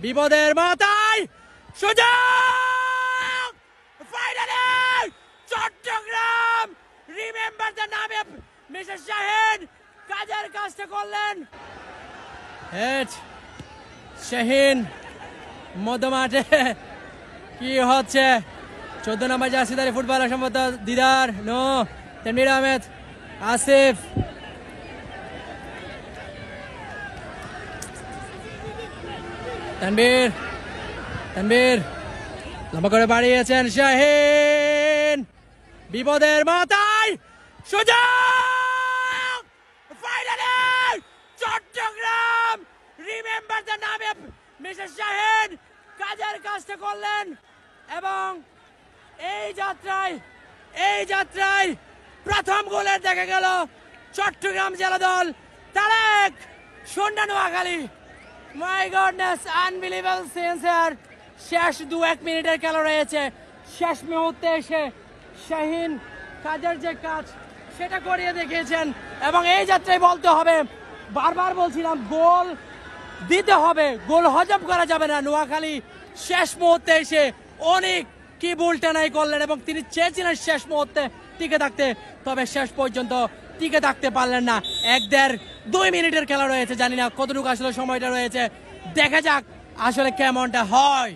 বিপদের মাথায় সুযোগ, ফাইনালে চট্টগ্রাম রিমেম্বার দ্য নামে মিস্টার শাহিন কাজের কাজটা করলেন। শাহিন মধ্যমাঠে কি হচ্ছে? 14 নম্বর জার্সিধারী ফুটবলার সম্ভবত দিদার, নো, তানভীর আহমেদ, আসিফ, তানভীর লম্বা করে বাড়িয়েছেন শাহিন, বিপদের মাথায় সুযোগ, ফাইনালে চট্টগ্রাম রিমেম্বার দ্য নামে মিস্টার শাহিন কাজের কাজটা করলেন এবং এই যাত্রায় প্রথম গোলের দেখা গেল চট্টগ্রাম জেলা দল 3-0 Noakhali. My goodness, unbelievable scenes here. শেষ 2-1 মিনিটের খেলা রয়েছে, শেষ মুহূর্তে এসে শাহিন কাজের যে কাজ সেটা করিয়ে দেখিয়েছেন এবং এই যাত্রায় বলতে হবে, বারবার বলছিলাম গোল দিতে হবে, গোল হজম করা যাবে না। নোয়াখালী শেষ মুহূর্তে এসে অনেক কি বুলটানাই করলেন এবং তিনি চেয়েছিলেন শেষ মুহূর্তে টিকে থাকতে, তবে শেষ পর্যন্ত টিকে থাকতে পারলেন না। 1-1.5-2 মিনিটের খেলা রয়েছে, জানি না কতটুকু আসলে সময়টা রয়েছে, দেখা যাক আসলে কেমনটা হয়।